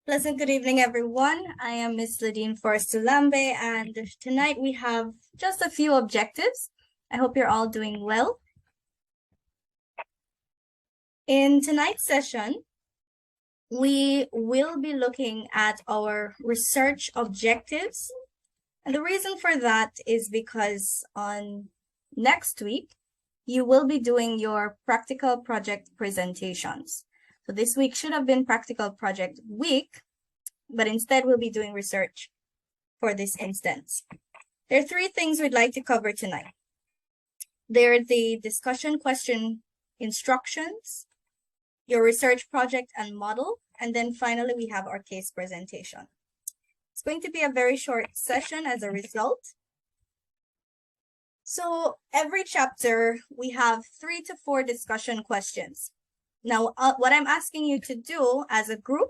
Pleasant good evening, everyone. I am Ms. La-Dene Lambe, and tonight we have just a few objectives. I hope you're all doing well. In tonight's session, we will be looking at our research objectives. And the reason for that is because on next week, you will be doing your practical project presentations. So this week should have been practical project week, but instead we'll be doing research for this instance. There are three things we'd like to cover tonight. They're the discussion question instructions, your research project and model, and then finally we have our case presentation. It's going to be a very short session as a result. So every chapter, we have 3 to 4 discussion questions. Now, what I'm asking you to do as a group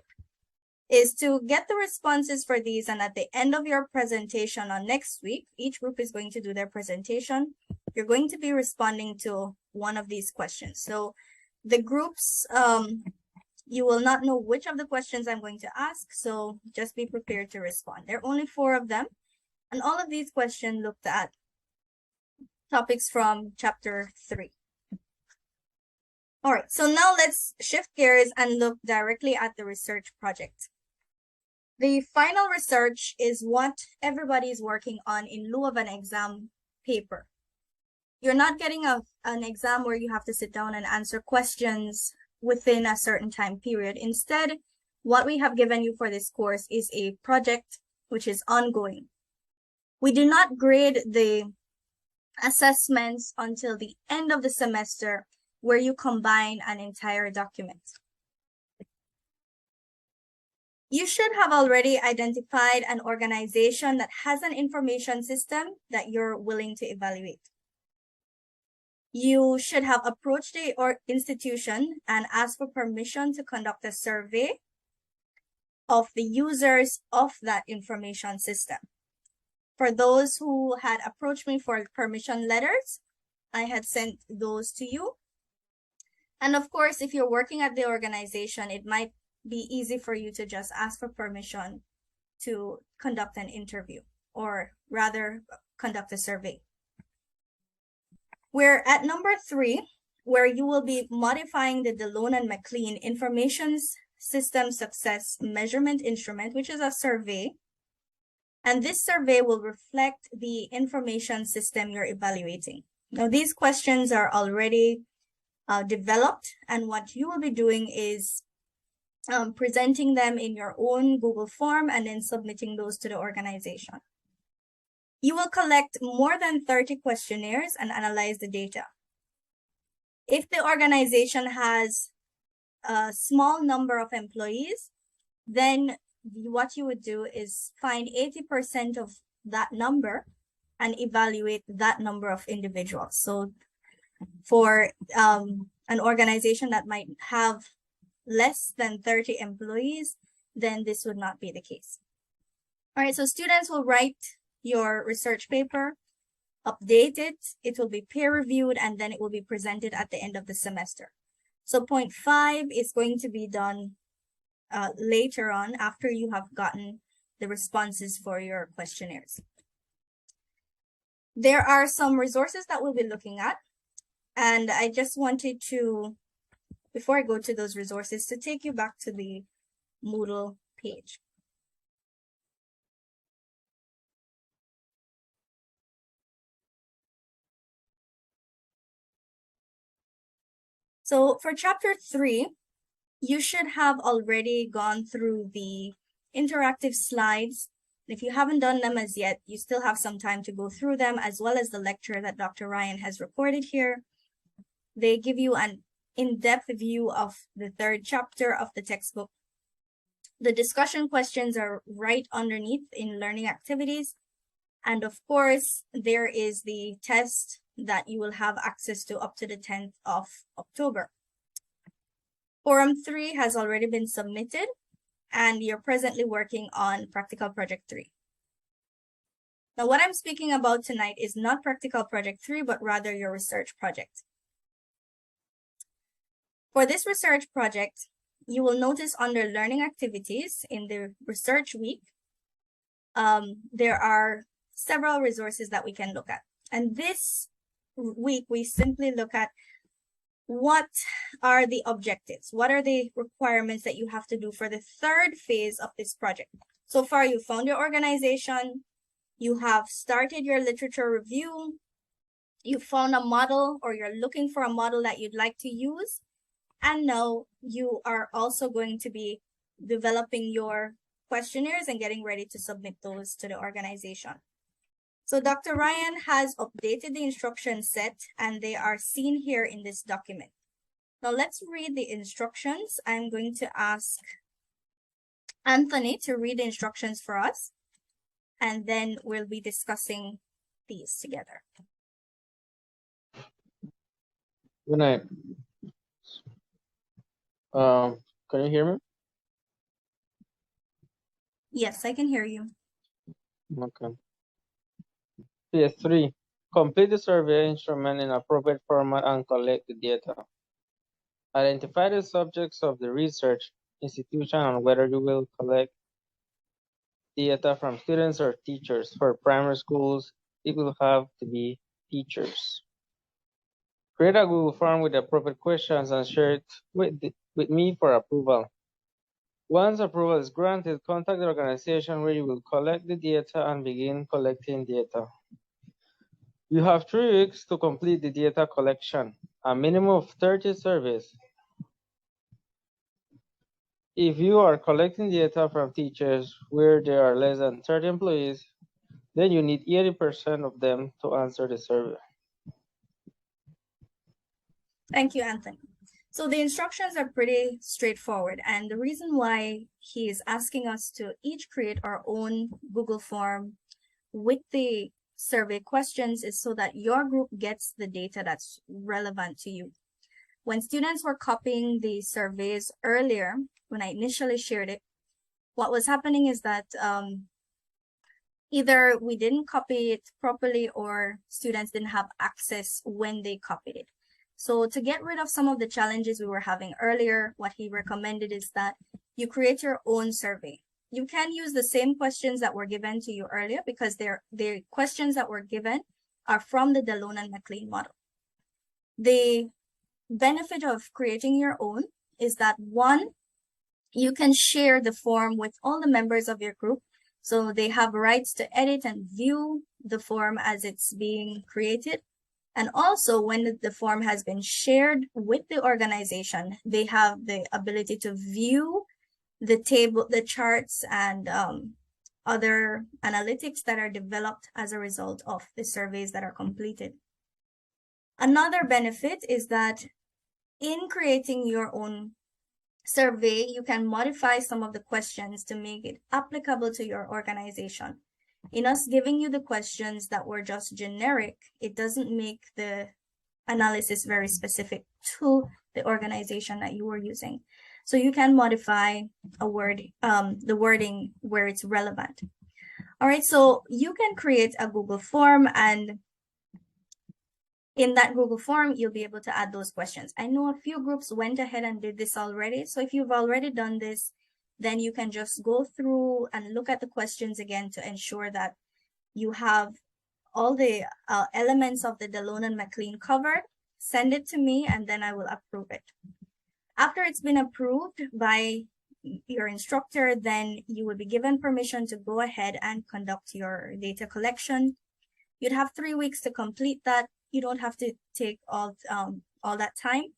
is to get the responses for these, and at the end of your presentation on next week, each group is going to do their presentation. You're going to be responding to one of these questions. So the groups, you will not know which of the questions I'm going to ask, so just be prepared to respond. There are only 4 of them, and all of these questions looked at topics from chapter 3. All right, so now let's shift gears and look directly at the research project. The final research is what everybody is working on in lieu of an exam paper. You're not getting an exam where you have to sit down and answer questions within a certain time period. Instead, what we have given you for this course is a project which is ongoing. We do not grade the assessments until the end of the semester, where you combine an entire document. You should have already identified an organization that has an information system that you're willing to evaluate. You should have approached the institution and asked for permission to conduct a survey of the users of that information system. For those who had approached me for permission letters, I had sent those to you. And of course, if you're working at the organization, it might be easy for you to just ask for permission to conduct an interview, or rather conduct a survey. We're at number 3, where you will be modifying the Delone and McLean Information System Success Measurement Instrument, which is a survey. And this survey will reflect the information system you're evaluating. Now, these questions are already developed, and what you will be doing is presenting them in your own Google form and then submitting those to the organization. You will collect more than 30 questionnaires and analyze the data. If the organization has a small number of employees, then what you would do is find 80% of that number and evaluate that number of individuals. So for an organization that might have less than 30 employees, then this would not be the case. All right, so students will write your research paper, update it, it will be peer-reviewed, and then it will be presented at the end of the semester. So point 5 is going to be done later on, after you have gotten the responses for your questionnaires. There are some resources that we'll be looking at, and I just wanted to, before I go to those resources, to take you back to the Moodle page. So for chapter 3, you should have already gone through the interactive slides. If you haven't done them as yet, you still have some time to go through them, as well as the lecture that Dr. Ryan has recorded here. They give you an in-depth view of the 3rd chapter of the textbook. The discussion questions are right underneath in learning activities. And of course, there is the test that you will have access to up to the 10th of October. Forum 3 has already been submitted, and you're presently working on Practical Project 3. Now, what I'm speaking about tonight is not Practical Project 3, but rather your research project. For this research project, you will notice under learning activities in the research week, there are several resources that we can look at. And this week, we simply look at what are the objectives? What are the requirements that you have to do for the third phase of this project? So far, you found your organization, you have started your literature review, you found a model or you're looking for a model that you'd like to use, and now you are also going to be developing your questionnaires and getting ready to submit those to the organization. So Dr. Ryan has updated the instruction set and they are seen here in this document. Now let's read the instructions. I'm going to ask Anthony to read the instructions for us, and then we'll be discussing these together. Good night. Can you hear me? Yes, I can hear you. Okay. PS3. Complete the survey instrument in appropriate format and collect the data. Identify the subjects of the research institution and whether you will collect data from students or teachers. For primary schools, it will have to be teachers. Create a Google form with the appropriate questions and share it with me for approval. Once approval is granted, contact the organization where you will collect the data and begin collecting data. You have 3 weeks to complete the data collection, a minimum of 30 surveys. If you are collecting data from teachers where there are less than 30 employees, then you need 80% of them to answer the survey. Thank you, Anthony. So the instructions are pretty straightforward, and the reason why he is asking us to each create our own Google form with the survey questions is so that your group gets the data that's relevant to you. When students were copying the surveys earlier, when I initially shared it, what was happening is that either we didn't copy it properly or students didn't have access when they copied it. So to get rid of some of the challenges we were having earlier, what he recommended is that you create your own survey. You can use the same questions that were given to you earlier because the questions that were given are from the La-Dene and McLean model. The benefit of creating your own is that, one, you can share the form with all the members of your group, so they have rights to edit and view the form as it's being created. And also, when the form has been shared with the organization, they have the ability to view the table, the charts, and other analytics that are developed as a result of the surveys that are completed. Another benefit is that in creating your own survey, you can modify some of the questions to make it applicable to your organization. In us giving you the questions that were just generic, it doesn't make the analysis very specific to the organization that you were using. So you can modify a word, the wording where it's relevant. All right, so you can create a Google form, and in that Google form, you'll be able to add those questions. I know a few groups went ahead and did this already. So if you've already done this, then you can just go through and look at the questions again to ensure that you have all the elements of the La-Dene and McLean covered. Send it to me, and then I will approve it. After it's been approved by your instructor, then you will be given permission to go ahead and conduct your data collection. You'd have 3 weeks to complete that. You don't have to take all that time.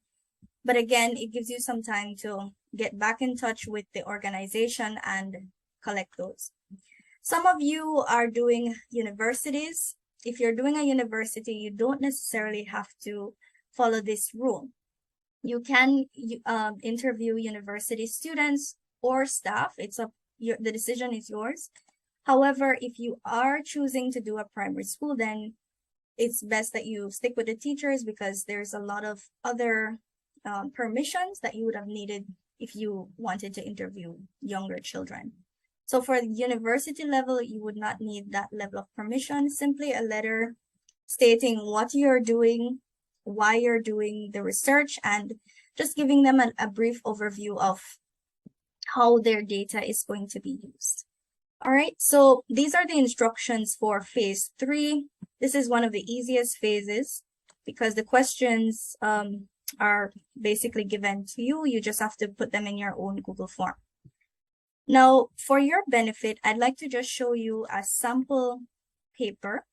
But again, it gives you some time to get back in touch with the organization and collect those. Some of you are doing universities. If you're doing a university, you don't necessarily have to follow this rule. You can interview university students or staff. The decision is yours. However, if you are choosing to do a primary school, then it's best that you stick with the teachers because there's a lot of other permissions that you would have needed if you wanted to interview younger children. So for the university level, you would not need that level of permission, simply a letter stating what you're doing, why you're doing the research, and just giving them a brief overview of how their data is going to be used. All right, so these are the instructions for phase 3. This is one of the easiest phases because the questions are basically given to you. You just have to put them in your own Google form. Now, for your benefit, I'd like to just show you a sample paper.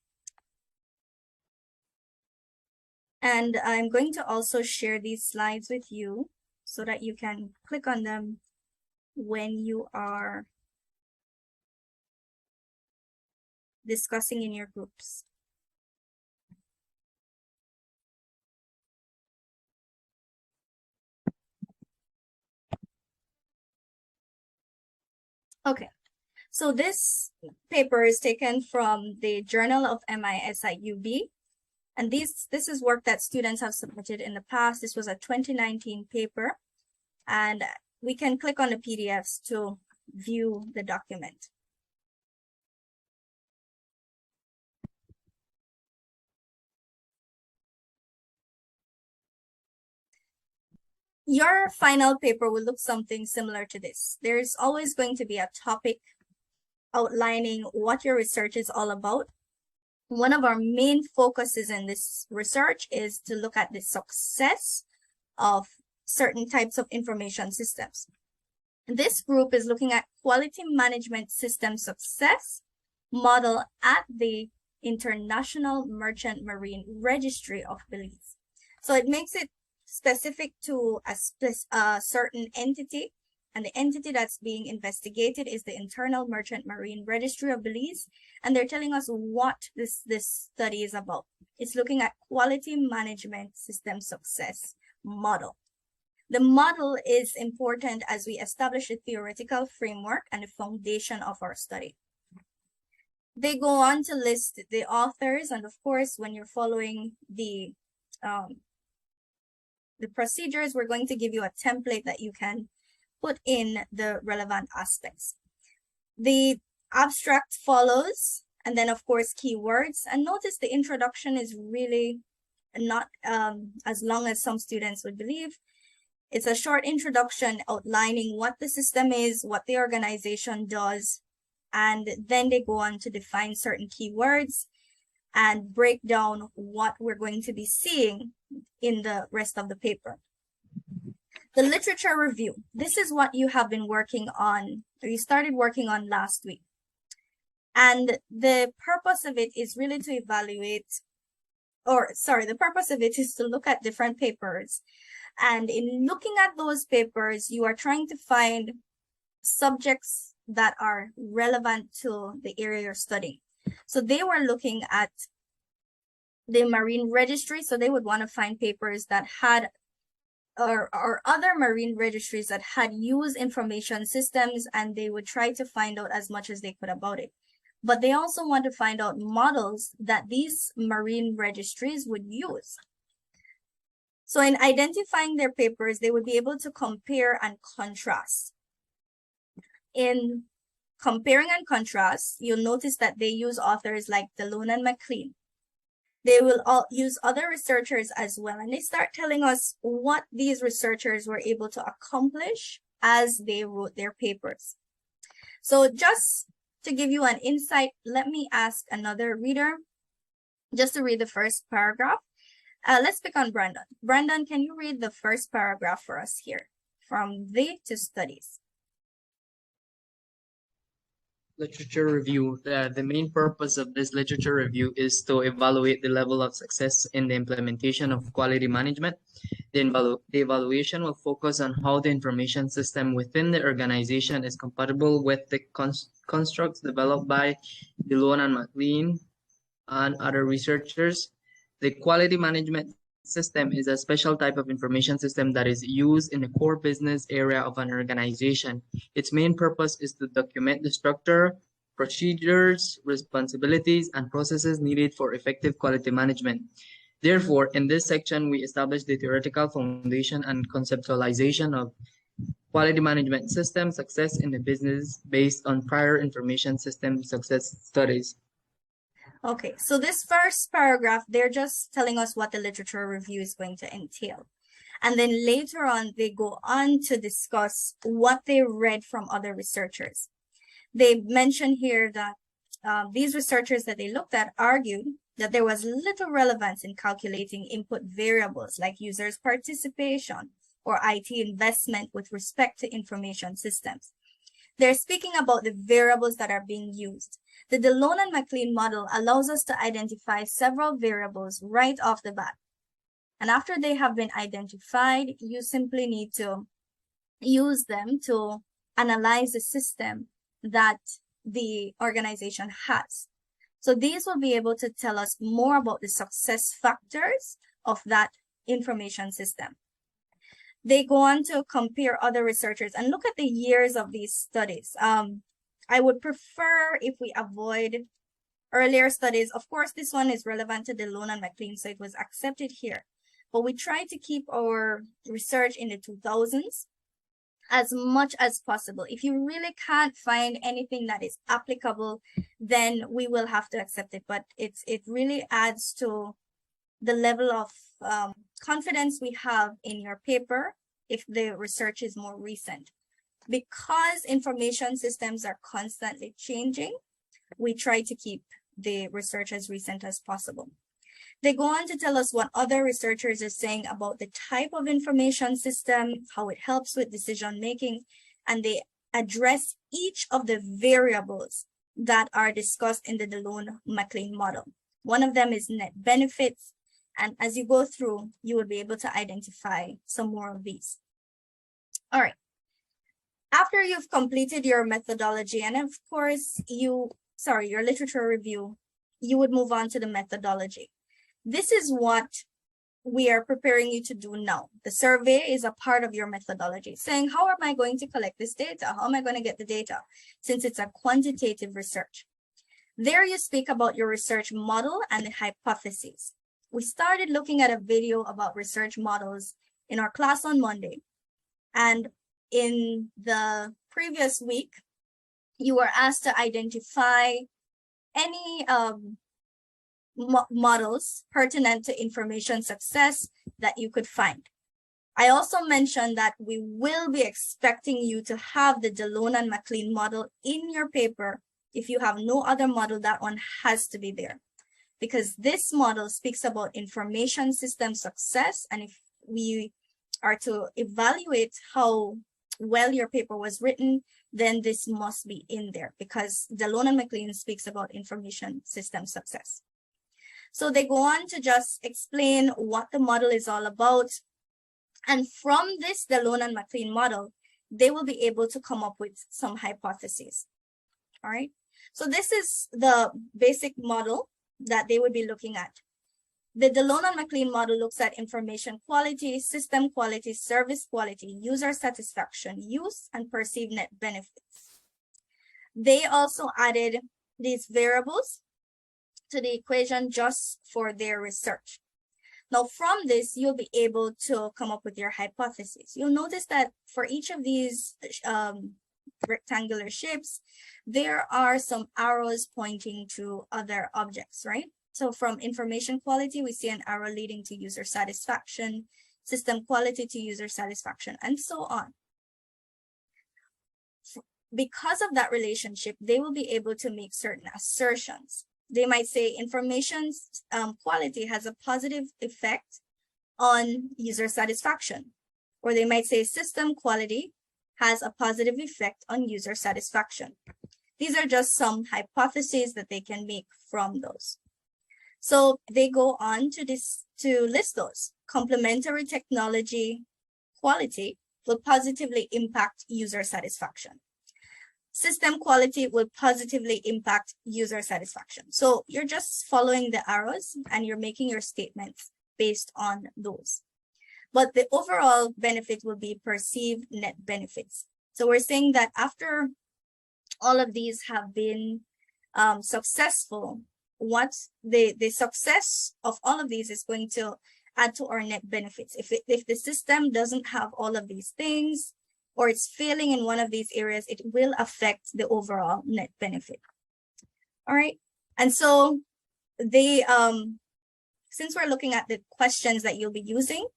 And I'm going to also share these slides with you so that you can click on them when you are discussing in your groups. Okay, so this paper is taken from the Journal of MIS at UB. And this is work that students have submitted in the past. This was a 2019 paper. And we can click on the PDFs to view the document. Your final paper will look something similar to this. There's always going to be a topic outlining what your research is all about. One of our main focuses in this research is to look at the success of certain types of information systems. This group is looking at quality management system success model at the International Merchant Marine Registry of Belize. So it makes it specific to a certain entity, and the entity that's being investigated is the Internal Merchant Marine Registry of Belize, and they're telling us what this study is about. It's looking at quality management system success model. The model is important as we establish a theoretical framework and the foundation of our study. They go on to list the authors, and of course, when you're following the procedures, we're going to give you a template that you can put in the relevant aspects. The abstract follows, and then of course keywords. And notice the introduction is really not as long as some students would believe. It's a short introduction outlining what the system is, what the organization does, and then they go on to define certain keywords and break down what we're going to be seeing in the rest of the paper. The literature review. This is what you have been working on, or you started working on last week. And the purpose of it is really to evaluate, the purpose of it is to look at different papers. And in looking at those papers, you are trying to find subjects that are relevant to the area you're studying. So they were looking at the marine registry, so they would want to find papers that had or other marine registries that had used information systems, and they would try to find out as much as they could about it. But they also want to find out models that these marine registries would use. So in identifying their papers, they would be able to compare and contrast. In comparing and contrast, you'll notice that they use authors like La-Dene and McLean. They will all use other researchers as well, and they start telling us what these researchers were able to accomplish as they wrote their papers. So just to give you an insight, let me ask another reader just to read the first paragraph. Let's pick on Brandon. Brandon, can you read the first paragraph for us here? From the to studies. Literature review. The main purpose of this literature review is to evaluate the level of success in the implementation of quality management. The evaluation will focus on how the information system within the organization is compatible with the constructs developed by La-Dene and McLean and other researchers. The quality management system is a special type of information system that is used in the core business area of an organization. Its main purpose is to document the structure, procedures, responsibilities, and processes needed for effective quality management. Therefore, in this section, we establish the theoretical foundation and conceptualization of quality management system success in the business based on prior information system success studies. Okay, so this first paragraph, they're just telling us what the literature review is going to entail. And then later on, they go on to discuss what they read from other researchers. They mention here that these researchers that they looked at argued that there was little relevance in calculating input variables like users' participation or IT investment with respect to information systems. They're speaking about the variables that are being used. The La-Dene and MacLean model allows us to identify several variables right off the bat. And after they have been identified, you simply need to use them to analyze the system that the organization has. So these will be able to tell us more about the success factors of that information system. They go on to compare other researchers and look at the years of these studies. I would prefer if we avoid earlier studies. Of course, this one is relevant to the La-Dene and MacLean, so it was accepted here. But we try to keep our research in the 2000s as much as possible. If you really can't find anything that is applicable, then we will have to accept it. But it really adds to the level of confidence we have in your paper if the research is more recent. Because information systems are constantly changing, we try to keep the research as recent as possible. They go on to tell us what other researchers are saying about the type of information system, how it helps with decision making, and they address each of the variables that are discussed in the La-Dene-MacLean model. One of them is net benefits, and as you go through, you will be able to identify some more of these. All right. After you've completed your methodology and of course your literature review, you would move on to the methodology. This is what we are preparing you to do now. The survey is a part of your methodology, saying, how am I going to collect this data? How am I going to get the data? Since it's a quantitative research. There you speak about your research model and the hypotheses. We started looking at a video about research models in our class on Monday. And in the previous week, you were asked to identify any models pertinent to information success that you could find. I also mentioned that we will be expecting you to have the La-Dene and MacLean model in your paper. If you have no other model, that one has to be there, because this model speaks about information system success. And if we are to evaluate how well your paper was written, then this must be in there, because La-Dene and MacLean speaks about information system success. So they go on to just explain what the model is all about. And from this La-Dene and MacLean model, they will be able to come up with some hypotheses. All right. So this is the basic model that they would be looking at. The La-Dene and MacLean model looks at information quality, system quality, service quality, user satisfaction, use, and perceived net benefits. They also added these variables to the equation just for their research. Now, from this, you'll be able to come up with your hypotheses. You'll notice that for each of these rectangular shapes, there are some arrows pointing to other objects, right? So from information quality, we see an arrow leading to user satisfaction, system quality to user satisfaction, and so on. Because of that relationship, they will be able to make certain assertions. They might say information quality has a positive effect on user satisfaction, or they might say system quality has a positive effect on user satisfaction. These are just some hypotheses that they can make from those. So they go on to list those. Complementary technology quality will positively impact user satisfaction. System quality will positively impact user satisfaction. So you're just following the arrows and you're making your statements based on those. But the overall benefit will be perceived net benefits. So we're saying that after all of these have been successful, what the success of all of these is going to add to our net benefits. If the system doesn't have all of these things, or it's failing in one of these areas, it will affect the overall net benefit. All right. And so they, since we're looking at the questions that you'll be using,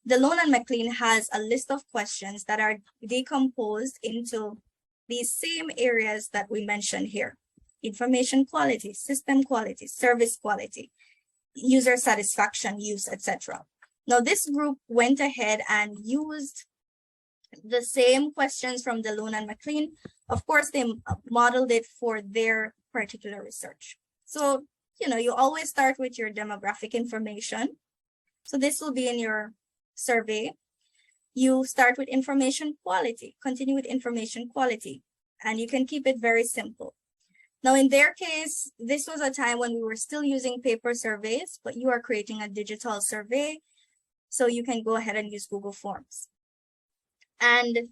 La-Dene and McLean has a list of questions that are decomposed into these same areas that we mentioned here: information quality, system quality, service quality, user satisfaction, use, etc. Now, this group went ahead and used the same questions from La-Dene and McLean. Of course, they modeled it for their particular research. So, you always start with your demographic information. So this will be in your survey. You start with information quality, continue with information quality, and you can keep it very simple. Now, in their case, this was a time when we were still using paper surveys, but you are creating a digital survey, so you can go ahead and use Google Forms. And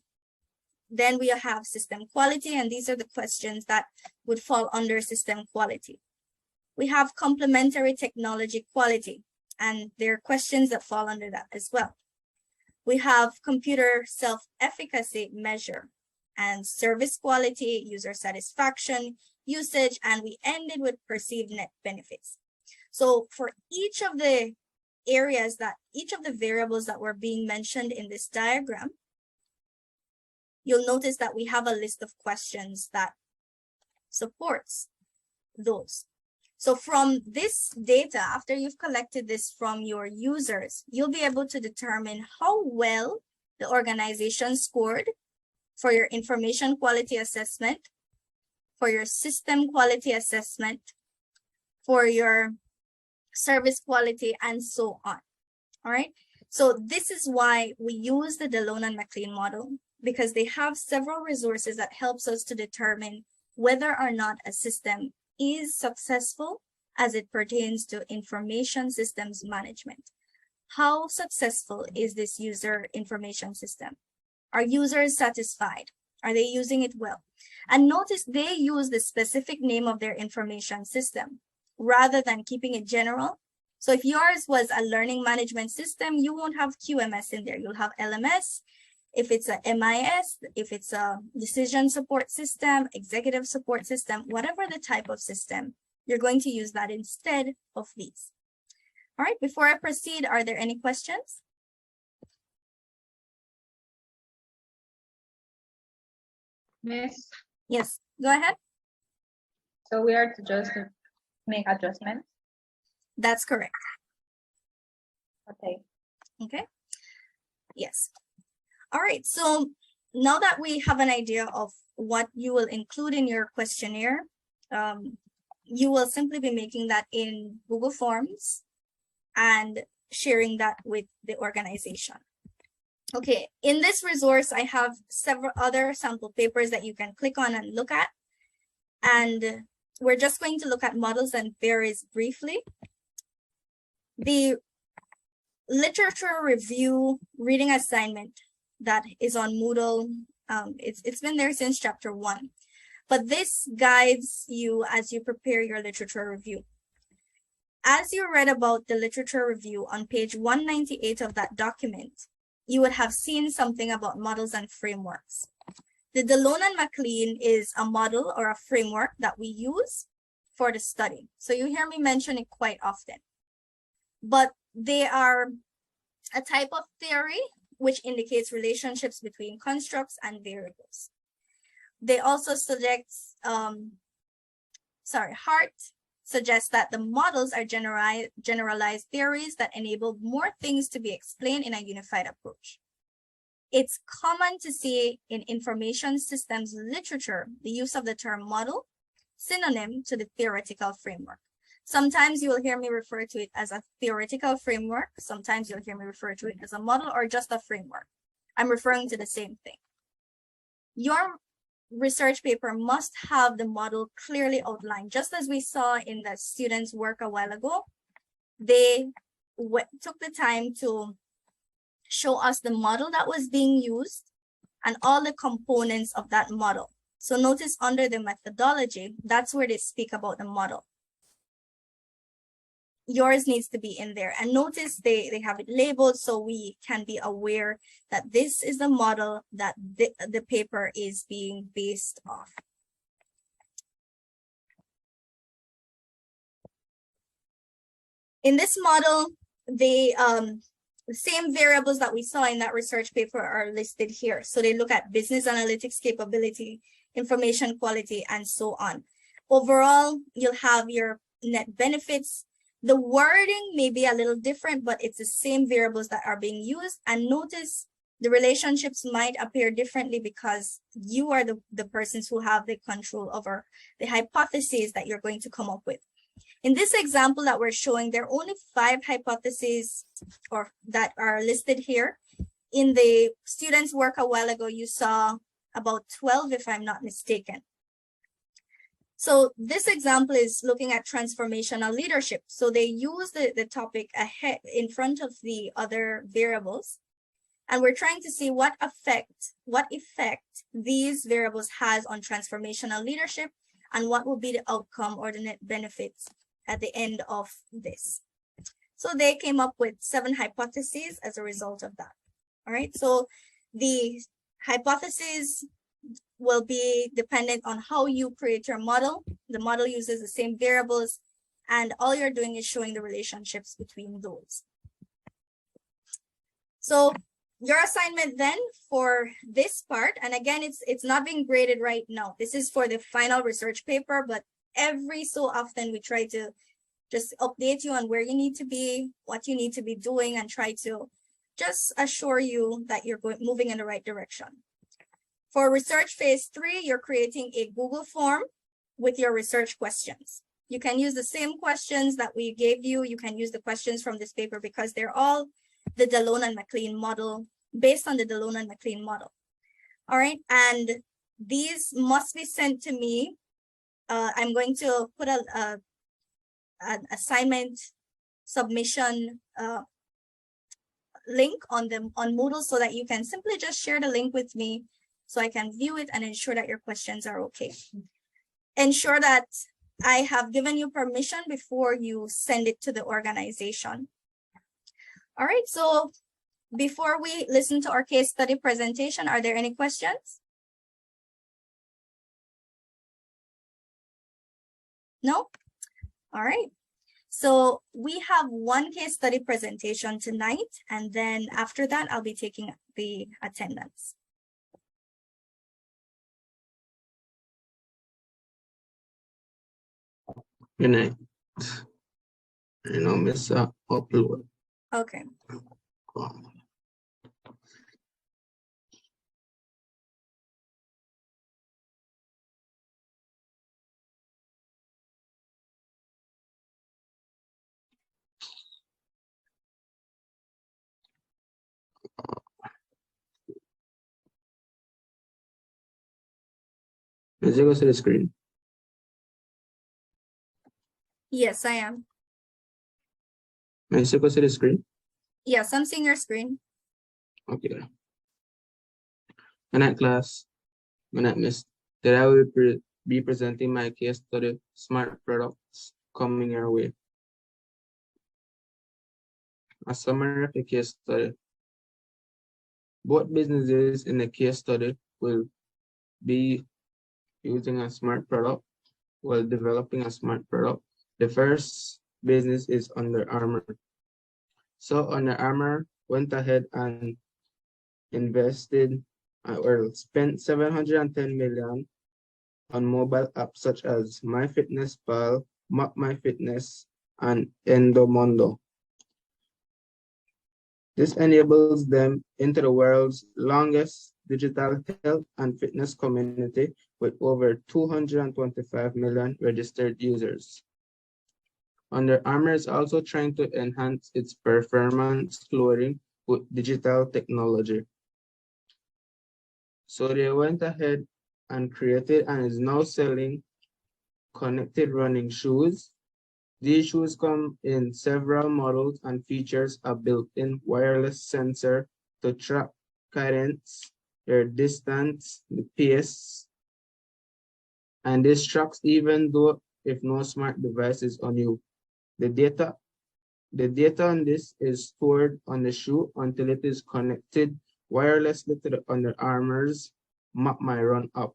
then we have system quality, and these are the questions that would fall under system quality. We have complementary technology quality, and there are questions that fall under that as well. We have computer self-efficacy measure and service quality, user satisfaction, usage, and we ended with perceived net benefits. So for each of the areas each of the variables that were being mentioned in this diagram, you'll notice that we have a list of questions that supports those. So from this data, after you've collected this from your users, you'll be able to determine how well the organization scored for your information quality assessment, for your system quality assessment, for your service quality, and so on. All right. So this is why we use the La-Dene and McLean model, because they have several resources that helps us to determine whether or not a system is successful as it pertains to information systems management. How successful is this user information system? Are users satisfied? Are they using it well? And notice they use the specific name of their information system rather than keeping it general. So if yours was a learning management system, you won't have QMS in there. You'll have LMS. If it's a MIS, if it's a decision support system, executive support system, whatever the type of system, you're going to use that instead of these. All right, before I proceed, are there any questions? Miss, Yes, go ahead. so we are to just make adjustments. That's correct. Okay. Okay. Yes. All right. So now that we have an idea of what you will include in your questionnaire, you will simply be making that in Google Forms and sharing that with the organization. Okay, in this resource, I have several other sample papers that you can click on and look at. And we're just going to look at models and theories briefly. The literature review reading assignment that is on Moodle, it's been there since chapter 1. But this guides you as you prepare your literature review. As you read about the literature review on page 198 of that document, you would have seen something about models and frameworks. The La-Dene and McLean is a model or a framework that we use for the study. So you hear me mention it quite often. But they are a type of theory which indicates relationships between constructs and variables. They also suggest, Hart suggests that the models are generalized theories that enable more things to be explained in a unified approach. It's common to see in information systems literature the use of the term model synonym to the theoretical framework. Sometimes you will hear me refer to it as a theoretical framework. Sometimes you'll hear me refer to it as a model or just a framework. I'm referring to the same thing. Your research paper must have the model clearly outlined. Just as we saw in the students' work a while ago, they took the time to show us the model that was being used and all the components of that model. So notice under the methodology, that's where they speak about the model. Yours needs to be in there. And notice they have it labeled so we can be aware that this is the model that the paper is being based off. In this model, they The same variables that we saw in that research paper are listed here. So they look at business analytics capability, information quality, and so on. Overall, you'll have your net benefits. The wording may be a little different, but it's the same variables that are being used. And notice the relationships might appear differently because you are the persons who have the control over the hypotheses that you're going to come up with. In this example that we're showing, there are only 5 hypotheses or that are listed here. In the students' work a while ago, you saw about 12, if I'm not mistaken. So this example is looking at transformational leadership. So they use the topic ahead in front of the other variables. And we're trying to see what effect these variables has on transformational leadership and what will be the outcome or the net benefits at the end of this. So they came up with 7 hypotheses as a result of that. All right, so the hypotheses will be dependent on how you create your model. The model uses the same variables, and all you're doing is showing the relationships between those. So your assignment then for this part, and again, it's not being graded right now. This is for the final research paper, but every so often we try to just update you on where you need to be, what you need to be doing, and try to just assure you that you're moving in the right direction. For research phase 3, you're creating a Google form with your research questions. You can use the same questions that we gave you. You can use the questions from this paper because they're all the La-Dene and McLean model, based on the La-Dene and McLean model. All right, and these must be sent to me. I'm going to put an assignment submission link on Moodle so that you can simply just share the link with me so I can view it and ensure that your questions are okay. Ensure that I have given you permission before you send it to the organization. All right, so before we listen to our case study presentation, are there any questions? No? All right. So we have one case study presentation tonight, and then after that, I'll be taking the attendance. Good night. I know miss upload. Okay. Is it go to the screen? Yes, I am. Is it go to the screen? Yes, I'm seeing your screen. Okay. Good night, class. Good night, miss. Today I will be presenting my case study, Smart Products Coming Your Way. A summary of the case study. Both businesses in the case study will be using a smart product while developing a smart product. The first business is Under Armour. So Under Armour went ahead and invested or spent $710 million on mobile apps such as MyFitnessPal, MapMyFitness, and Endomondo. This enables them into the world's longest digital health and fitness community with over 225 million registered users. Under Armour is also trying to enhance its performance clothing with digital technology. So they went ahead and created and is now selling connected running shoes. These shoes come in several models and features a built-in wireless sensor to track cadence, your distance, the pace, and this tracks even though if no smart device is on you. The data on this is stored on the shoe until it is connected wirelessly to the Under Armour's Map My Run app.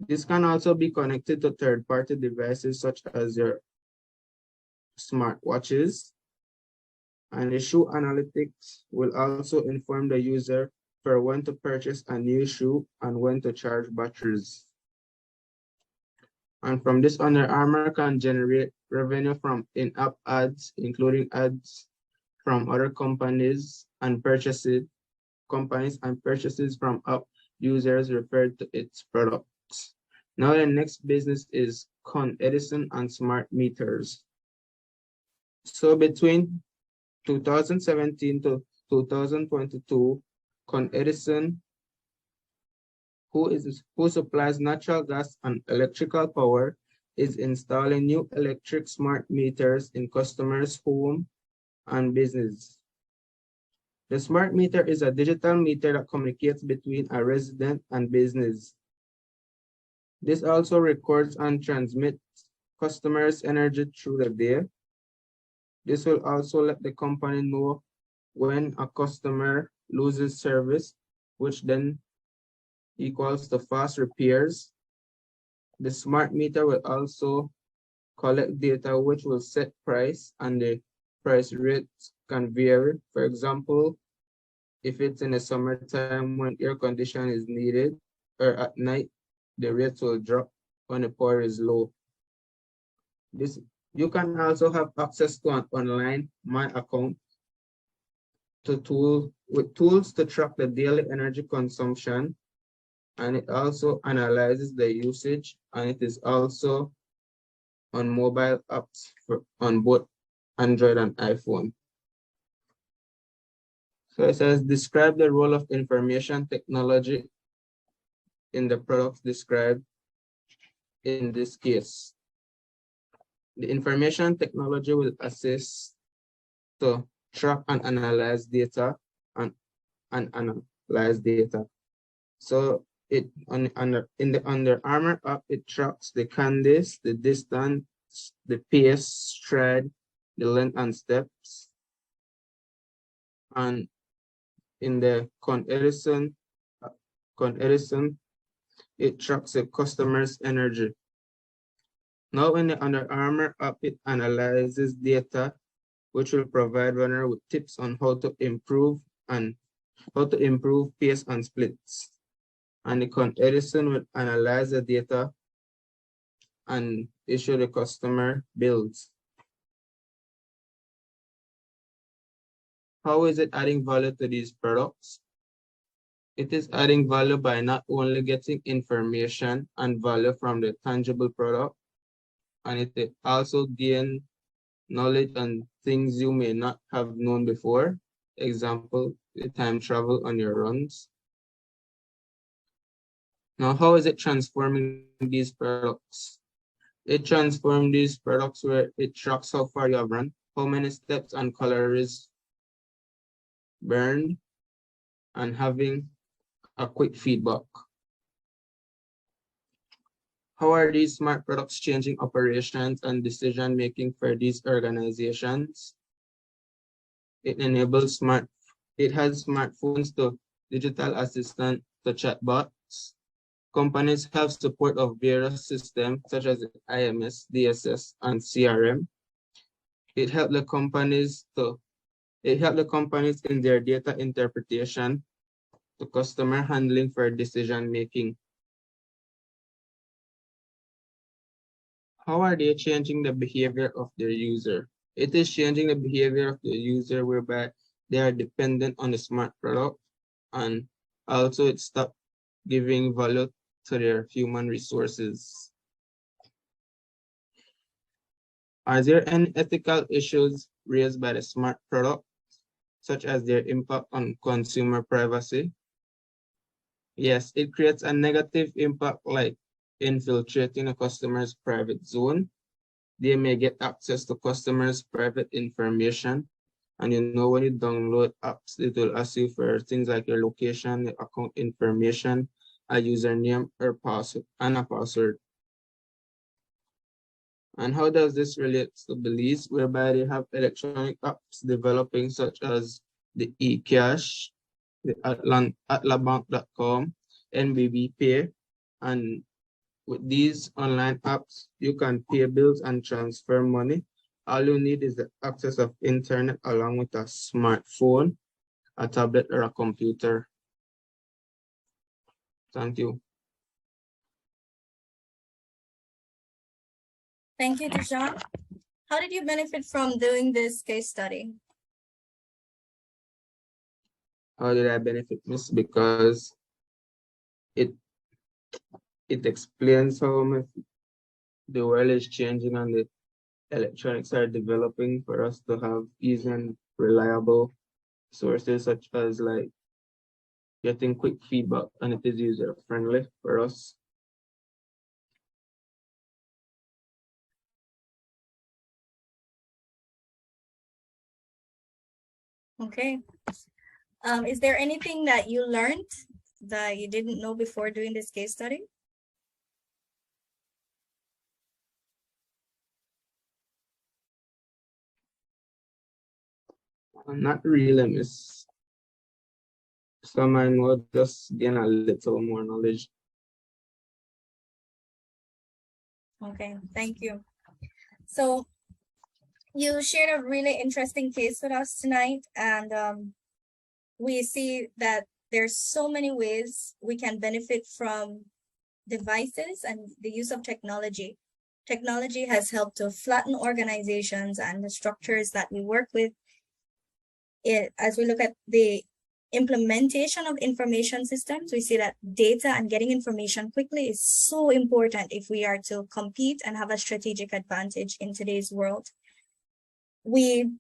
This can also be connected to third-party devices such as your smartwatches, And the shoe analytics will also inform the user for when to purchase a new shoe and when to charge batteries. And from this, Under Armour can generate revenue from in-app ads, including ads from other companies and purchases from app users referred to its products. Now the next business is Con Edison and smart meters. So between 2017 to 2022, Con Edison, who supplies natural gas and electrical power, is installing new electric smart meters in customers' home and business. The smart meter is a digital meter that communicates between a resident and business. This also records and transmits customers' energy through the day. This will also let the company know when a customer loses service, which then equals to fast repairs. The smart meter will also collect data which will set price, and the price rates can vary. For example, if it's in the summertime when air conditioning is needed, or at night, the rates will drop when the power is low. You can also have access to an online My Account with tools to track the daily energy consumption, and it also analyzes the usage, and it is also on mobile apps on both Android and iPhone. So it says, describe the role of information technology in the products described in this case. The information technology will assist to track and analyze data and analyze data. So in the Under Armour app, it tracks the candidates, the distance, the pace, stride, the length and steps. And in the Con Edison, it tracks the customer's energy. Now in the Under Armour app, it analyzes data, which will provide runner with tips on how to improve pace and splits. And the Con Edison will analyze the data and issue the customer bills. How is it adding value to these products? It is adding value by not only getting information and value from the tangible product, and it also gain knowledge on things you may not have known before. Example, the time travel on your runs. Now, how is it transforming these products? It transforms these products where it tracks how far you have run, how many steps and calories burned, and having a quick feedback. How are these smart products changing operations and decision-making for these organizations? It has smartphones to digital assistant to chatbots. Companies have support of various systems such as IMS, DSS, and CRM. It helped the companies in their data interpretation to customer handling for decision-making. How are they changing the behavior of their user? It is changing the behavior of the user whereby they are dependent on the smart product, and also it stopped giving value to their human resources. Are there any ethical issues raised by the smart product, such as their impact on consumer privacy? Yes, it creates a negative impact like infiltrating a customer's private zone. They may get access to customers' private information. And when you download apps, it will ask you for things like your location, your account information, a username or password, and a password. And how does this relate to Belize, whereby they have electronic apps developing such as the eCash, the atlabank.com, NBB Pay, and with these online apps, you can pay bills and transfer money All you need is the access of internet along with a smartphone, a tablet, or a computer. Thank you. Thank you, Dijon. How did you benefit from doing this case study? How did I benefit, Miss? Because it explains how the world is changing and the electronics are developing for us to have easy and reliable sources such as like getting quick feedback, and it is user friendly for us. Okay. Is there anything that you learned that you didn't know before doing this case study? Not really, Miss. Some I know just gain a little more knowledge. Okay, thank you. So you shared a really interesting case with us tonight, and we see that there's so many ways we can benefit from devices and the use of technology. Technology has helped to flatten organizations and the structures that we work with. As we look at the implementation of information systems, we see that data and getting information quickly is so important if we are to compete and have a strategic advantage in today's world. We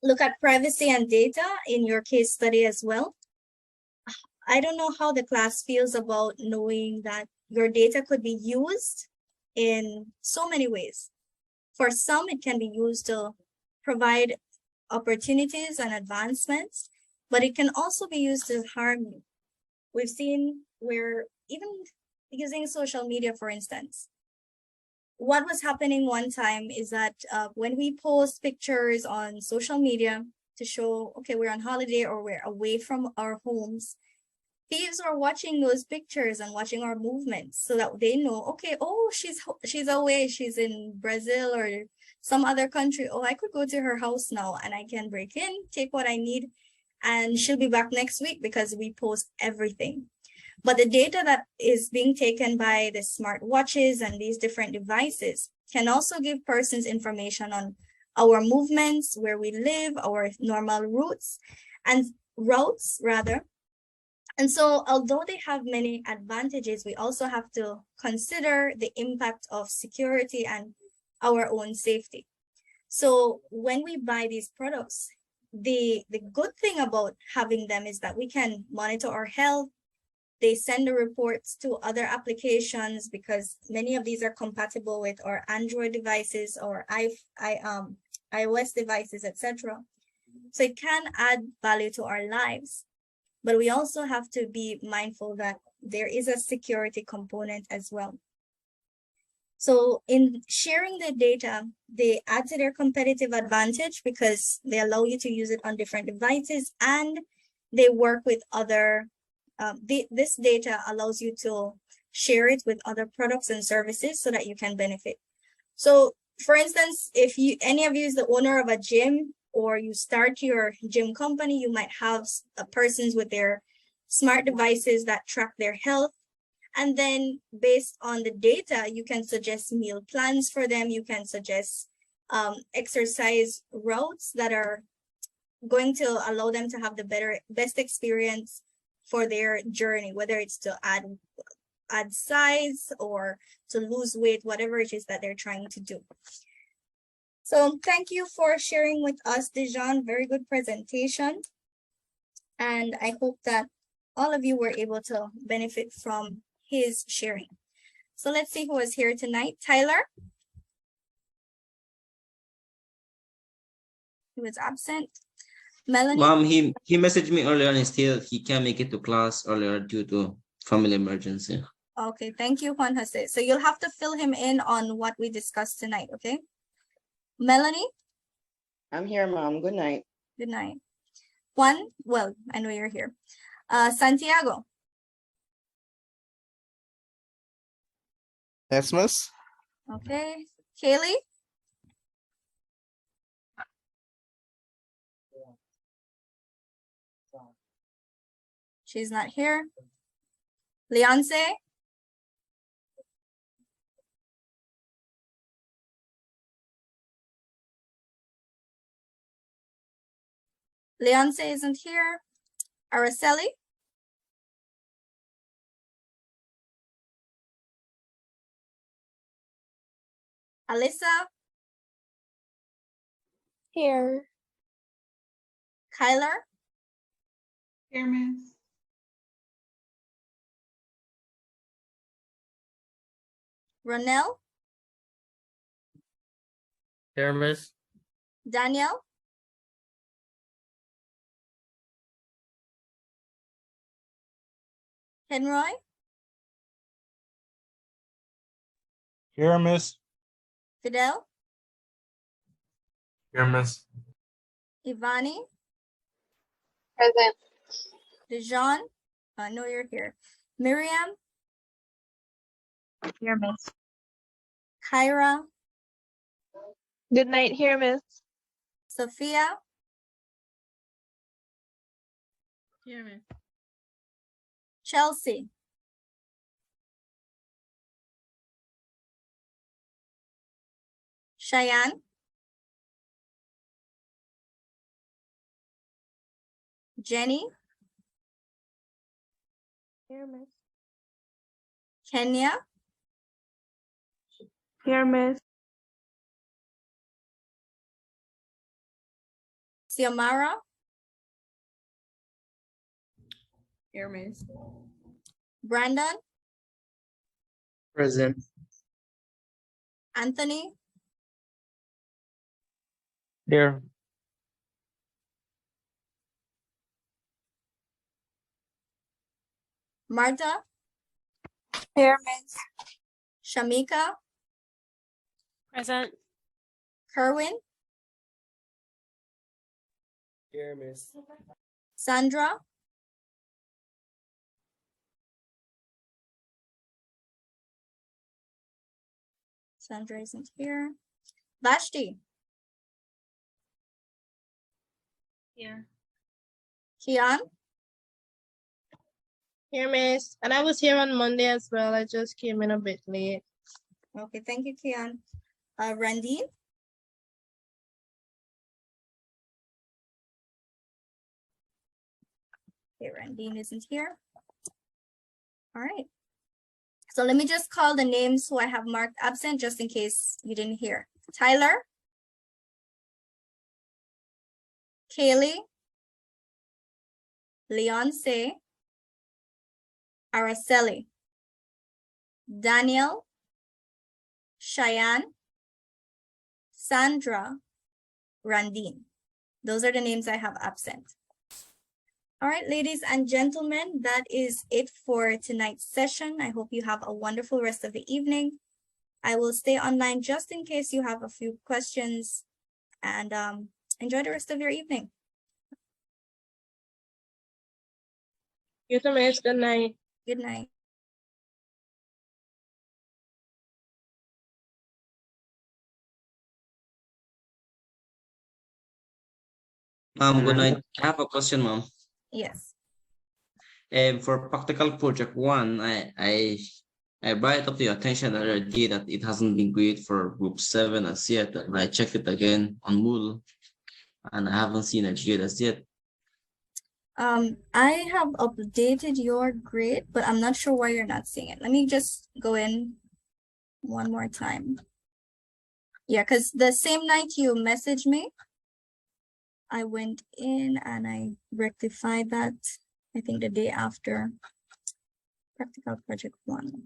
look at privacy and data in your case study as well. I don't know how the class feels about knowing that your data could be used in so many ways. For some, it can be used to provide opportunities and advancements, but it can also be used to harm you. We've seen where even using social media, for instance, what was happening one time is that when we post pictures on social media to show, okay, we're on holiday or we're away from our homes, thieves are watching those pictures and watching our movements so that they know, okay, oh, she's away, she's in Brazil or some other country. Oh, I could go to her house now and I can break in, take what I need, and she'll be back next week because we post everything. But the data that is being taken by the smart watches and these different devices can also give persons information on our movements, where we live, our normal routes. And so although they have many advantages, we also have to consider the impact of security and our own safety. So when we buy these products, the good thing about having them is that we can monitor our health. They send the reports to other applications because many of these are compatible with our Android devices or iOS devices, etc. So it can add value to our lives. But we also have to be mindful that there is a security component as well. So in sharing the data, they add to their competitive advantage because they allow you to use it on different devices and they work with other, this data allows you to share it with other products and services so that you can benefit. So for instance, if any of you is the owner of a gym or you start your gym company, you might have persons with their smart devices that track their health. And then based on the data, you can suggest meal plans for them. You can suggest exercise routes that are going to allow them to have the best experience for their journey, whether it's to add size or to lose weight, whatever it is that they're trying to do. So thank you for sharing with us, Dijon. Very good presentation. And I hope that all of you were able to benefit from his sharing. So let's see who is here tonight. Tyler? He was absent. Melanie? Mom, he messaged me earlier and he can't make it to class earlier due to family emergency. Okay, thank you, Juan Jose. So you'll have to fill him in on what we discussed tonight, okay? Melanie? I'm here, Mom. Good night. Good night. Juan? Well, I know you're here. Santiago? Yes, miss. Okay. Kaylee? She's not here. Leonce? Leonce isn't here. Araceli? Alyssa? Here. Kyler? Here, Miss. Ronell? Here, Miss. Daniel? Henroy? Here, Miss. Fidel? Here, Miss. Ivani? Present. Dejan? No, you're here. Miriam? Here, Miss. Kyra? Good night, here, Miss. Sophia? Here, Miss. Chelsea? Cheyenne? Jenny? Here, Miss. Kenya? Here, Miss. Xiomara? Here, Miss. Brandon? Present. Anthony? Here. Marta? Here, Miss. Shamika? Present. Kerwin? Here, Miss. Sandra? Sandra isn't here. Vashti? Here. Kian? Here, Miss. And I was here on Monday as well. I just came in a bit late. Okay, thank you, Kian. Randine? Okay, Randine isn't here. All right. So let me just call the names who I have marked absent just in case you didn't hear. Tyler? Kaylee? Leonce? Araceli? Daniel? Cheyenne? Sandra? Randine. Those are the names I have absent. All right, ladies and gentlemen, that is it for tonight's session. I hope you have a wonderful rest of the evening. I will stay online just in case you have a few questions, and enjoy the rest of your evening. You too, Miss. Good night. Good night. Ma'am, good night. I have a question, ma'am. Yes. For practical project 1, I brought it up to your attention the other day that it hasn't been graded for group 7 as yet. And I checked it again on Moodle, and I haven't seen a grade as yet. I have updated your grade, but I'm not sure why you're not seeing it. Let me just go in one more time. Yeah, because the same night you messaged me, I went in and I rectified that, I think the day after practical project 1.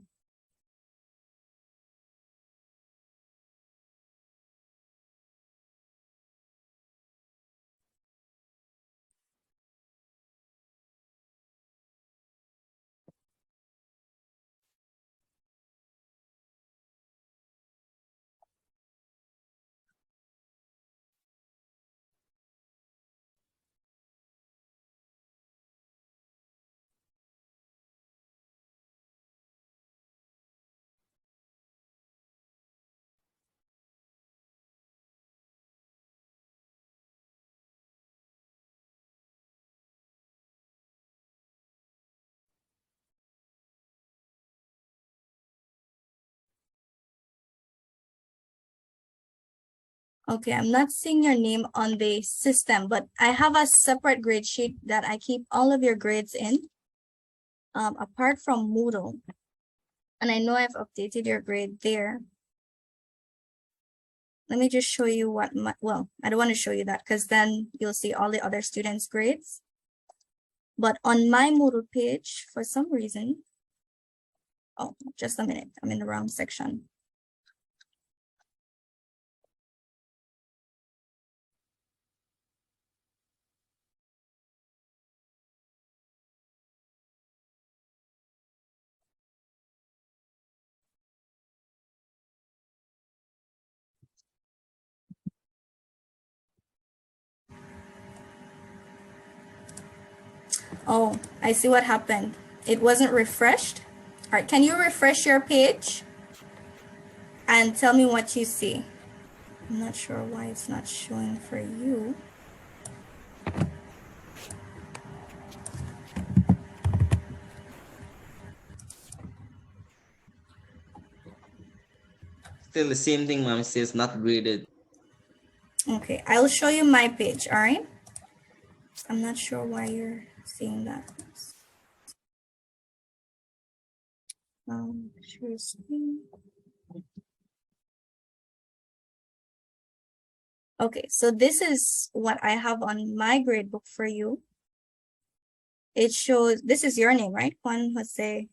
Okay, I'm not seeing your name on the system, but I have a separate grade sheet that I keep all of your grades in, apart from Moodle. And I know I've updated your grade there. Let me just show you what my, well, I don't want to show you that because then you'll see all the other students' grades. But on my Moodle page, for some reason, oh, just a minute, I'm in the wrong section. Oh, I see what happened. It wasn't refreshed. All right, can you refresh your page and tell me what you see? I'm not sure why it's not showing for you. Still the same thing, ma'am. It says not graded. Okay, I'll show you my page, all right? I'm not sure why you're seeing that. Share screen. Okay, so this is what I have on my gradebook for you. It shows, this is your name, right? Juan Jose.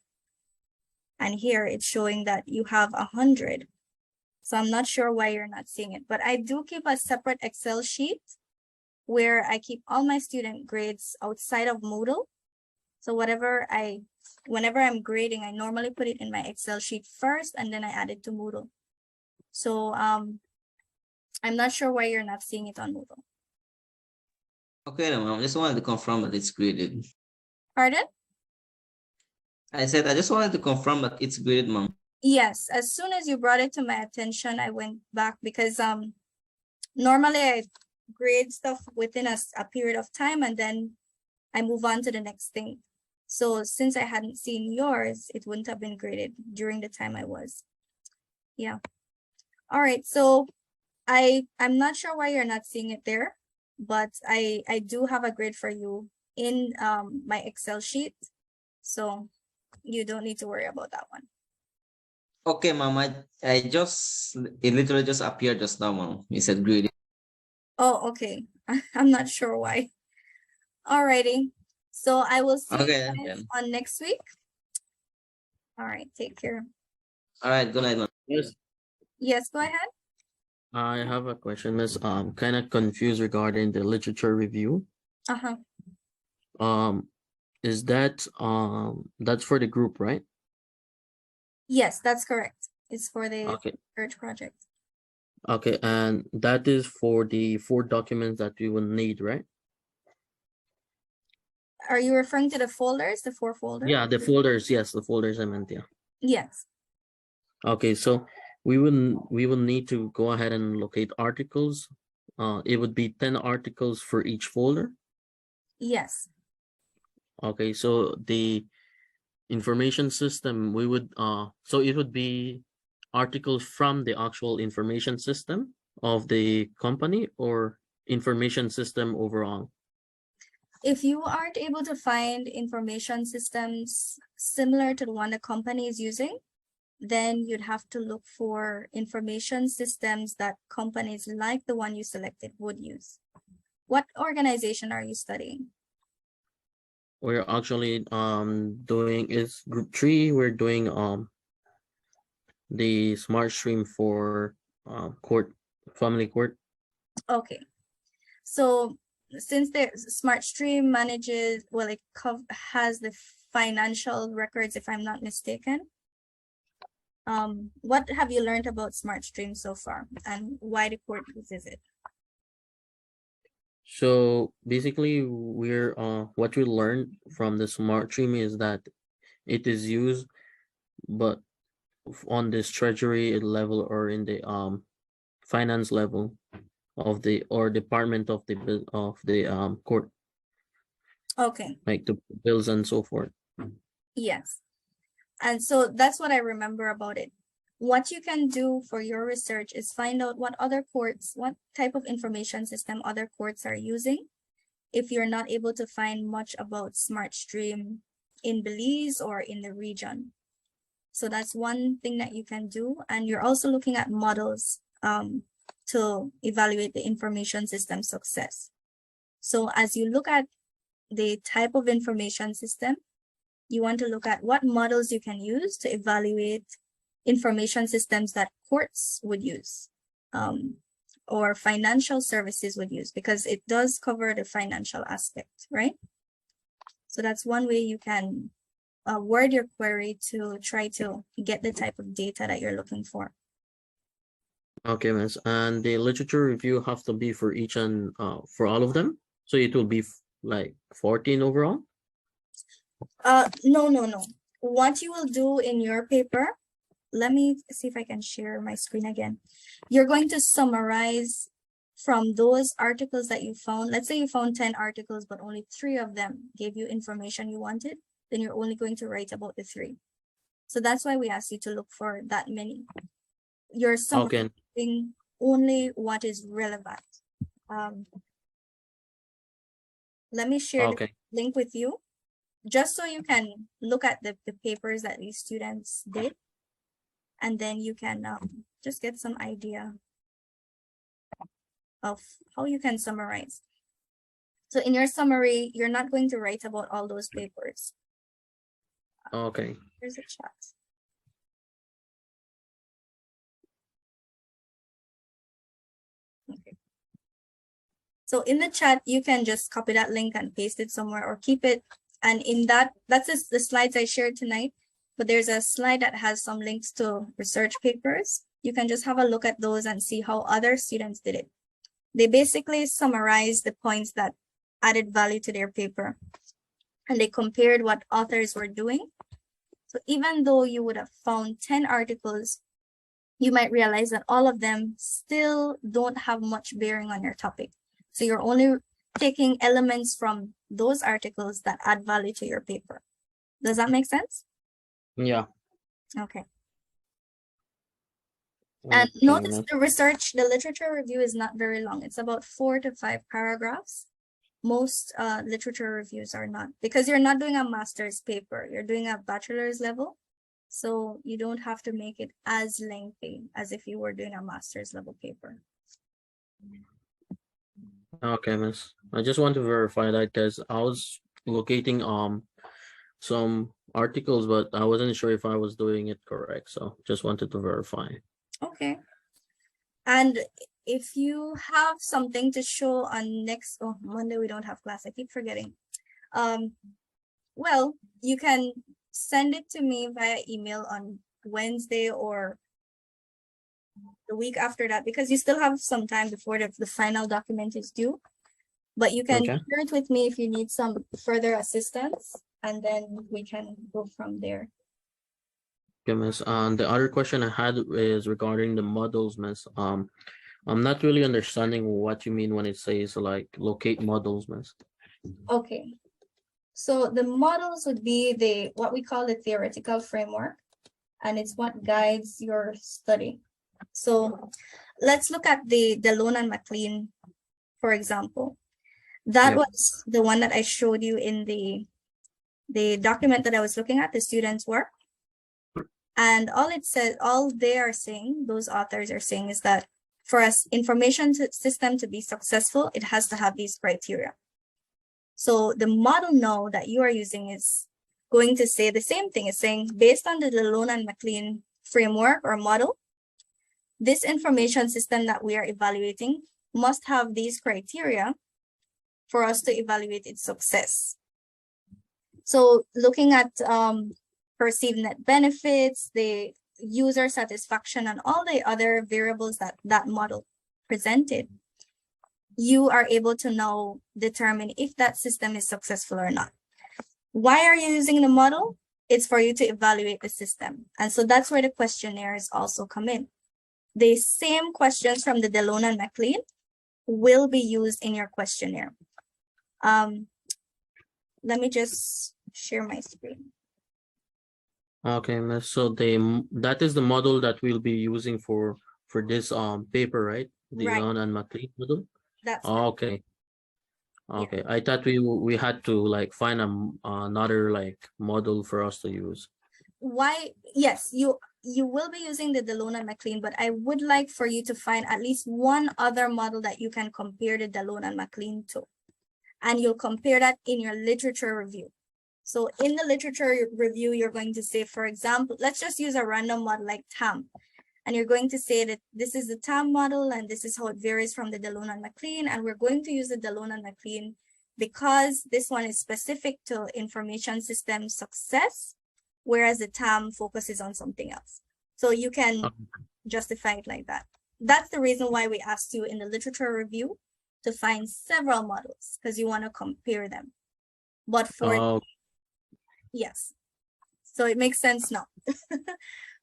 And here it's showing that you have 100. So I'm not sure why you're not seeing it, but I do keep a separate Excel sheet where I keep all my student grades outside of Moodle. So whenever I'm grading, I normally put it in my Excel sheet first, and then I add it to Moodle. So I'm not sure why you're not seeing it on Moodle. Okay, ma'am. Just wanted to confirm that it's graded. Pardon? I said I just wanted to confirm that it's graded, ma'am. Yes, as soon as you brought it to my attention, I went back because normally I grade stuff within a period of time and then I move on to the next thing. So since I hadn't seen yours, it wouldn't have been graded during the time I was. Yeah. All right, so I'm not sure why you're not seeing it there, but I do have a grade for you in my Excel sheet. So you don't need to worry about that one. Okay, ma'am. It literally just appeared just now, ma'am. You said graded. Oh, okay. I'm not sure why. Alrighty. So I will see Okay, you guys then. on next week. All right, take care. All right, good night, ma'am. Yes, Yes, go ahead. I have a question, Miss. Kind of confused regarding the literature review. Uh-huh. Is that that's for the group, right? Yes, that's correct. It's for the Okay. research project. Okay, and that is for the 4 documents that we will need, right? Are you referring to the folders, the 4 folders? Yeah, the folders. Yes, the folders I meant. Yeah. Yes. Okay, so we will need to go ahead and locate articles. It would be 10 articles for each folder. Yes. Okay, so the information system, we would so it would be articles from the actual information system of the company or information system overall. If you aren't able to find information systems similar to the one the company is using, then you'd have to look for information systems that companies like the one you selected would use. What organization are you studying? We're actually doing is group 3. We're doing the smart stream for court, family court. Okay. So since the Smart Stream manages, well, it has the financial records, if I'm not mistaken. What have you learned about Smart Stream so far, and why the court uses it? So basically, we're what we learned from the smart stream is that it is used, but on this treasury level or in the finance level of the or department of the court, Okay. like the bills and so forth. Yes. And so that's what I remember about it. what you can do for your research is find out what other courts, what type of information system other courts are using. If you're not able to find much about SmartStream in Belize or in the region. So that's one thing that you can do. And you're also looking at models to evaluate the information system success. So as you look at the type of information system, you want to look at what models you can use to evaluate information systems that courts would use or financial services would use, because it does cover the financial aspect, right? So that's one way you can word your query to try to get the type of data that you're looking for. Okay, miss. And the literature review have to be for each and for all of them? So it will be like 14 overall? No. What you will do in your paper, let me see if I can share my screen again. You're going to summarize from those articles that you found. Let's say you found 10 articles, but only 3 of them gave you information you wanted. Then you're only going to write about the 3. So that's why we asked you to look for that many. You're summarizing only what is relevant. Let me share the link with you, just so you can look at the papers that these students did. And then you can just get some idea of how you can summarize. So in your summary, you're not going to write about all those papers. Okay. Here's a chat. Okay. So in the chat, you can just copy that link and paste it somewhere or keep it. And in that's the slides I shared tonight. But there's a slide that has some links to research papers. You can just have a look at those and see how other students did it. They basically summarize the points that added value to their paper. And they compared what authors were doing. So even though you would have found 10 articles, you might realize that all of them still don't have much bearing on your topic. So you're only taking elements from those articles that add value to your paper. Does that make sense? Yeah. Okay. And notice the literature review is not very long. It's about 4 to 5 paragraphs. Most literature reviews are not, because you're not doing a master's paper, you're doing a bachelor's level. So you don't have to make it as lengthy as if you were doing a master's level paper. Okay, miss. I just want to verify that because I was locating some articles, but I wasn't sure if I was doing it correct. So just wanted to verify. Okay. And if you have something to show on Monday, we don't have class. I keep forgetting. Well, you can send it to me via email on Wednesday or the week after that, because you still have some time before the final document is due. But you can share it with me if you need some further assistance, and then we can go from there. Okay, miss. The other question I had is regarding the models, miss. I'm not really understanding what you mean when it says like locate models, miss. Okay. So the models would be what we call the theoretical framework, and it's what guides your study. So let's look at the La-Dene and McLean, for example. That was the one that I showed you in the document that I was looking at, the students' work. And all they are saying, those authors are saying, is that for an information system to be successful, it has to have these criteria. So the model now that you are using is going to say the same thing. It's saying, based on the La-Dene and McLean framework or model, this information system that we are evaluating must have these criteria for us to evaluate its success. So looking at perceived net benefits, the user satisfaction, and all the other variables that model presented, you are able to now determine if that system is successful or not. Why are you using the model? It's for you to evaluate the system. And so that's where the questionnaires also come in. The same questions from the La-Dene and McLean will be used in your questionnaire. Let me just share my screen. Okay, miss. So that is the model that we'll be using for this paper, right? The Right. Lon and McLean model. That's Okay. Okay. I thought we had to like find another like model for us to use. why. Yes, you will be using the Delone and McLean, but I would like for you to find at least one other model that you can compare the Delone and McLean to, and you'll compare that in your literature review. So in the literature review, you're going to say, for example, let's just use a random model like TAM. And you're going to say that this is the TAM model and this is how it varies from the Delone and McLean. And we're going to use the Delone and McLean because this one is specific to information system success, whereas the TAM focuses on something else. So you can justify it like that. That's the reason why we asked you in the literature review to find several models, because you want to compare them. But for yes, so it makes sense now.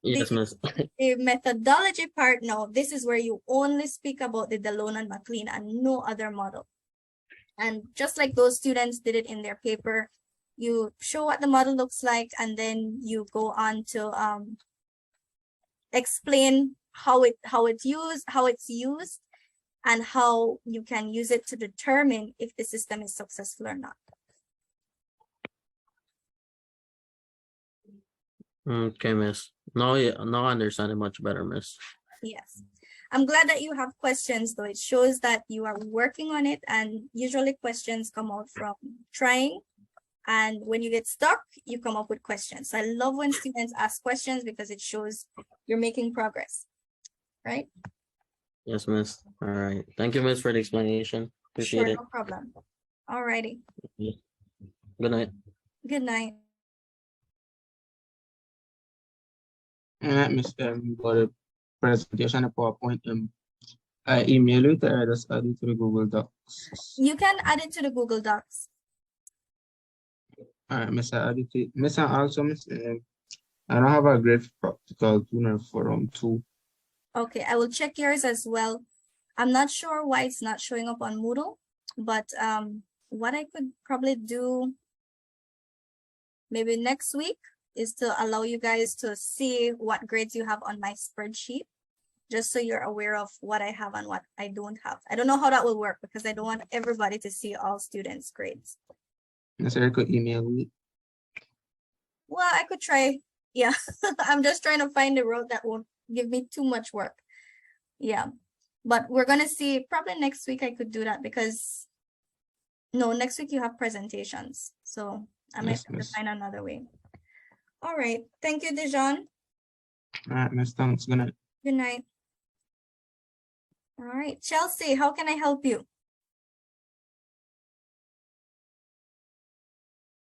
Yes, miss. The methodology part now, this is where you only speak about the Delone and McLean and no other model. And just like those students did it in their paper, you show what the model looks like, and then you go on to explain how it's used, and how you can use it to determine if the system is successful or not. Okay, miss. Now I understand it much better, miss. Yes. I'm glad that you have questions, though. It shows that you are working on it, and usually questions come out from trying. And when you get stuck, you come up with questions. So I love when students ask questions because it shows you're making progress, right? Yes, miss. All right. Thank you, miss, for the explanation. Appreciate Sure, it. no problem. All righty. Good night. Good night. Miss, for the presentation of PowerPoint, I email it or I just add it to the Google Docs. You can add it to the Google Docs. All right, Miss, I add it to Miss, and also, Miss, I don't have a great practical tuner for 2. Okay, I will check yours as well. I'm not sure why it's not showing up on Moodle, but what I could probably do maybe next week is to allow you guys to see what grades you have on my spreadsheet, just so you're aware of what I have and what I don't have. I don't know how that will work because I don't want everybody to see all students' grades. Miss, I could email me. Well, I could try. Yeah, I'm just trying to find a route that won't give me too much work. Yeah, but we're gonna see probably next week I could do that because no, next week you have presentations. So I might have to find another way. All right. Thank you, Dijon. All right, Miss, thanks. Good night. Good night. All right, Chelsea, how can I help you?